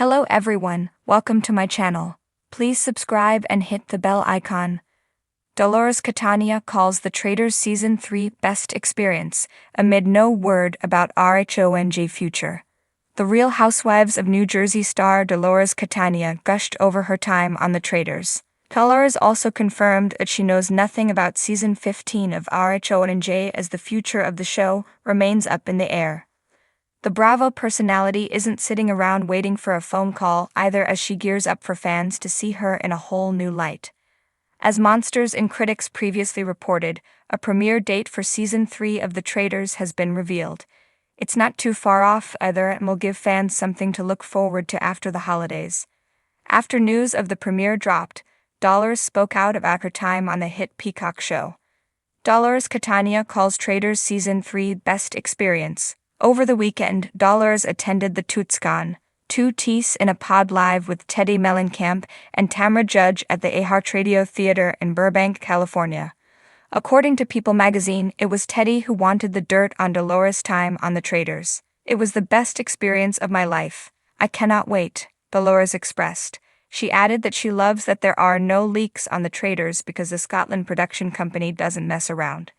Hello everyone, welcome to my channel. Please subscribe and hit the bell icon. Dolores Catania calls the Traitors Season 3 best experience, amid no word about RHONJ future. The Real Housewives of New Jersey star Dolores Catania gushed over her time on the Traitors. Dolores also confirmed that she knows nothing about Season 15 of RHONJ as the future of the show remains up in the air. The Bravo personality isn't sitting around waiting for a phone call either, as she gears up for fans to see her in a whole new light. As monsters and critics previously reported, a premiere date for Season 3 of The Traitors has been revealed. It's not too far off either and will give fans something to look forward to after the holidays. After news of the premiere dropped, Dolores spoke out about her time on the hit Peacock show. Dolores Catania calls Traitors Season 3 best experience. Over the weekend, Dolores attended the Tutscan, Two Tees in a Pod Live with Teddy Mellencamp and Tamra Judge at the iHeartRadio Theater in Burbank, California. According to People magazine, it was Teddy who wanted the dirt on Dolores' time on the Traitors. "It was the best experience of my life. I cannot wait," Dolores expressed. She added that she loves that there are no leaks on the Traitors because the Scotland production company doesn't mess around.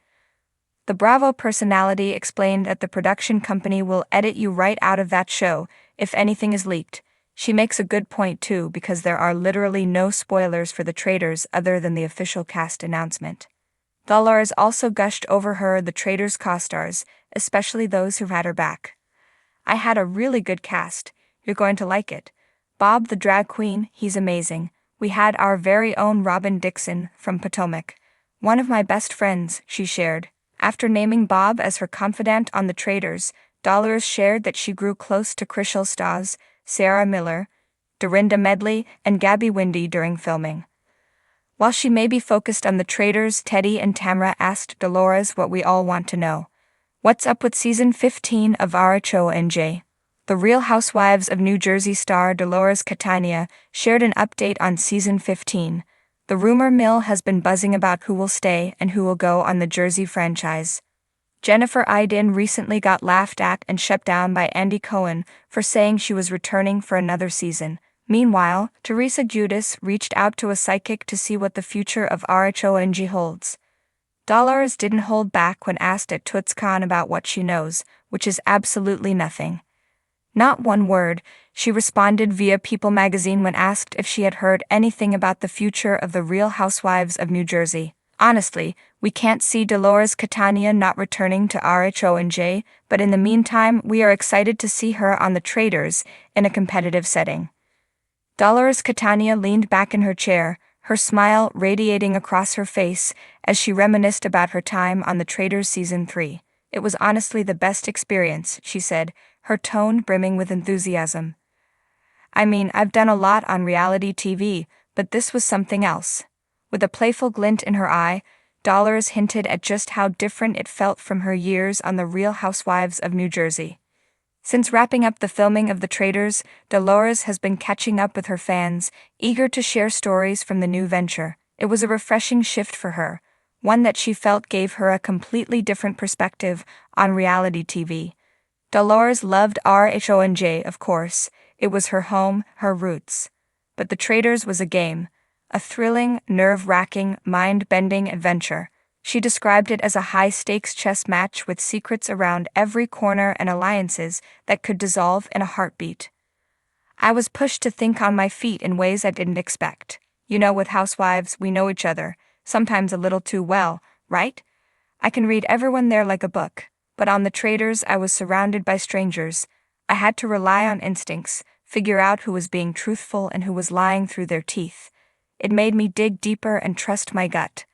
The Bravo personality explained that the production company will edit you right out of that show if anything is leaked. She makes a good point too, because there are literally no spoilers for the Traitors other than the official cast announcement. Dolores also gushed over the Traitors co-stars, especially those who had her back. "I had a really good cast. You're going to like it. Bob the drag queen, he's amazing. We had our very own Robin Dixon from Potomac. One of my best friends," she shared. After naming Bob as her confidant on the Traitors, Dolores shared that she grew close to Chrishell Stause, Sarah Miller, Dorinda Medley, and Gabby Windey during filming. While she may be focused on the Traitors, Teddy and Tamra asked Dolores what we all want to know. What's up with Season 15 of RHONJ? The Real Housewives of New Jersey star Dolores Catania shared an update on Season 15. The rumor mill has been buzzing about who will stay and who will go on the Jersey franchise. Jennifer Aydin recently got laughed at and shut down by Andy Cohen for saying she was returning for another season. Meanwhile, Teresa Giudice reached out to a psychic to see what the future of RHONJ holds. Dolores didn't hold back when asked at Tutscan about what she knows, which is absolutely nothing. Not one word. She responded via People magazine when asked if she had heard anything about the future of the Real Housewives of New Jersey. "Honestly, we can't see Dolores Catania not returning to RHONJ, but in the meantime, we are excited to see her on the Traitors in a competitive setting." Dolores Catania leaned back in her chair, her smile radiating across her face as she reminisced about her time on the Traitors Season 3. "It was honestly the best experience," she said, her tone brimming with enthusiasm. "I mean, I've done a lot on reality TV, but this was something else." With a playful glint in her eye, Dolores hinted at just how different it felt from her years on the Real Housewives of New Jersey. Since wrapping up the filming of The Traitors, Dolores has been catching up with her fans, eager to share stories from the new venture. It was a refreshing shift for her, one that she felt gave her a completely different perspective on reality TV. Dolores loved RHONJ, of course. It was her home, her roots. But The Traitors was a game, a thrilling, nerve-wracking, mind-bending adventure. She described it as a high-stakes chess match with secrets around every corner and alliances that could dissolve in a heartbeat. "I was pushed to think on my feet in ways I didn't expect. You know, with housewives, we know each other, sometimes a little too well, right? I can read everyone there like a book. But on the Traitors, I was surrounded by strangers. I had to rely on instincts, figure out who was being truthful and who was lying through their teeth. It made me dig deeper and trust my gut."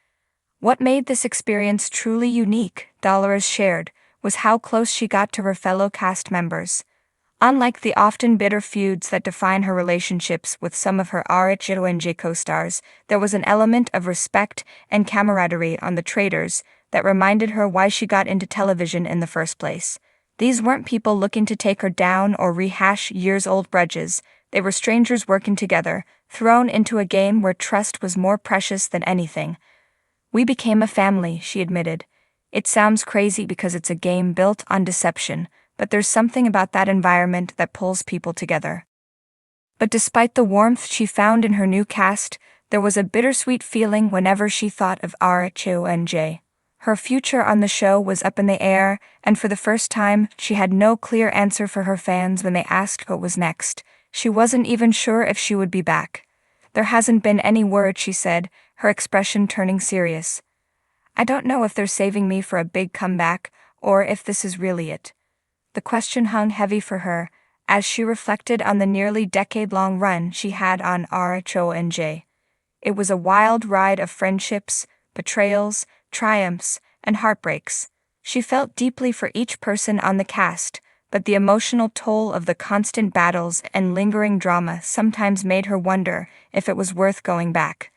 What made this experience truly unique, Dolores shared, was how close she got to her fellow cast members. Unlike the often bitter feuds that define her relationships with some of her RHONJ co-stars, there was an element of respect and camaraderie on the Traitors that reminded her why she got into television in the first place. These weren't people looking to take her down or rehash years-old grudges. They were strangers working together, thrown into a game where trust was more precious than anything. "We became a family," she admitted. "It sounds crazy because it's a game built on deception, but there's something about that environment that pulls people together." But despite the warmth she found in her new cast, there was a bittersweet feeling whenever she thought of RHONJ. Her future on the show was up in the air, and for the first time, she had no clear answer for her fans when they asked what was next. She wasn't even sure if she would be back. "There hasn't been any word," she said, her expression turning serious. "I don't know if they're saving me for a big comeback, or if this is really it." The question hung heavy for her, as she reflected on the nearly decade-long run she had on RHONJ. It was a wild ride of friendships, betrayals, triumphs, and heartbreaks. She felt deeply for each person on the cast, but the emotional toll of the constant battles and lingering drama sometimes made her wonder if it was worth going back.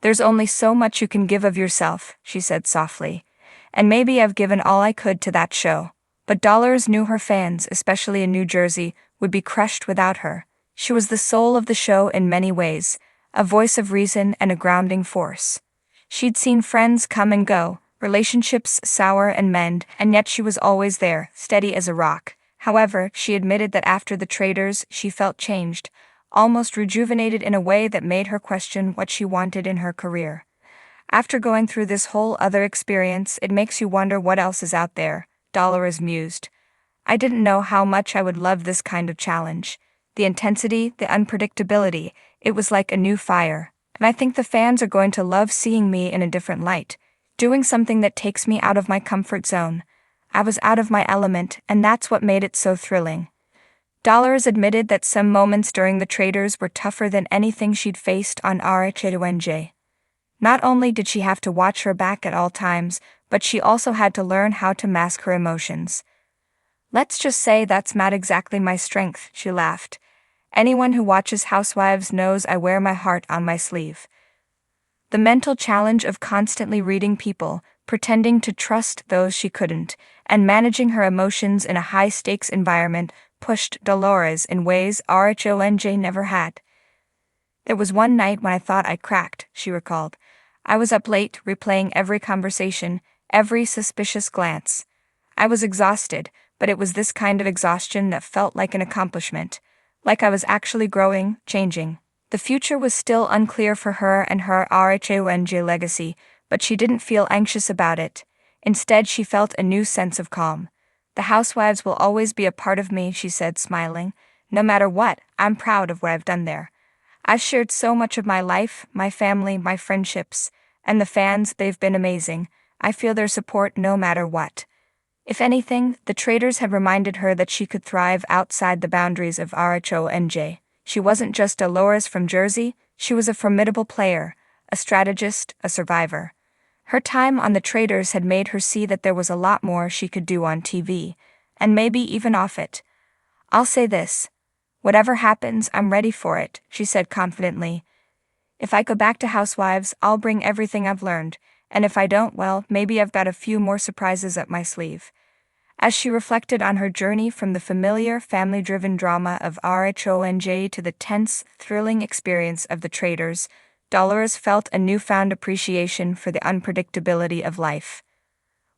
"There's only so much you can give of yourself," she said softly, "and maybe I've given all I could to that show." But Dolores knew her fans, especially in New Jersey, would be crushed without her. She was the soul of the show in many ways, a voice of reason and a grounding force. She'd seen friends come and go, relationships sour and mend, and yet she was always there, steady as a rock. However, she admitted that after the Traitors, she felt changed, almost rejuvenated in a way that made her question what she wanted in her career. "After going through this whole other experience, it makes you wonder what else is out there," Dolores mused. "I didn't know how much I would love this kind of challenge. The intensity, the unpredictability, it was like a new fire. And I think the fans are going to love seeing me in a different light, doing something that takes me out of my comfort zone. I was out of my element, and that's what made it so thrilling." Dolores admitted that some moments during the Traitors were tougher than anything she'd faced on RHONJ. Not only did she have to watch her back at all times, but she also had to learn how to mask her emotions. "Let's just say that's not exactly my strength," she laughed. "Anyone who watches Housewives knows I wear my heart on my sleeve." The mental challenge of constantly reading people, pretending to trust those she couldn't, and managing her emotions in a high-stakes environment pushed Dolores in ways RHONJ never had. "There was one night when I thought I cracked," she recalled. "I was up late, replaying every conversation, every suspicious glance. I was exhausted, but it was this kind of exhaustion that felt like an accomplishment, like I was actually growing, changing." The future was still unclear for her and her RHONJ legacy, but she didn't feel anxious about it. Instead, she felt a new sense of calm. "The Housewives will always be a part of me," she said, smiling. "No matter what, I'm proud of what I've done there. I've shared so much of my life, my family, my friendships, and the fans, they've been amazing. I feel their support no matter what." If anything, the Traitors had reminded her that she could thrive outside the boundaries of RHONJ. She wasn't just Dolores from Jersey, she was a formidable player, a strategist, a survivor. Her time on the Traitors had made her see that there was a lot more she could do on TV, and maybe even off it. "I'll say this. Whatever happens, I'm ready for it," she said confidently. "If I go back to Housewives, I'll bring everything I've learned, and if I don't, well, maybe I've got a few more surprises up my sleeve." As she reflected on her journey from the familiar, family-driven drama of RHONJ to the tense, thrilling experience of the Traitors, Dolores felt a newfound appreciation for the unpredictability of life.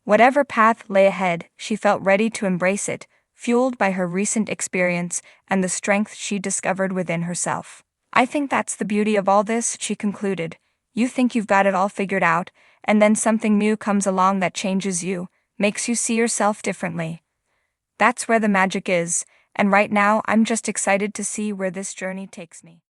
Whatever path lay ahead, she felt ready to embrace it, fueled by her recent experience and the strength she discovered within herself. "I think that's the beauty of all this," she concluded. "You think you've got it all figured out, and then something new comes along that changes you, makes you see yourself differently. That's where the magic is, and right now I'm just excited to see where this journey takes me."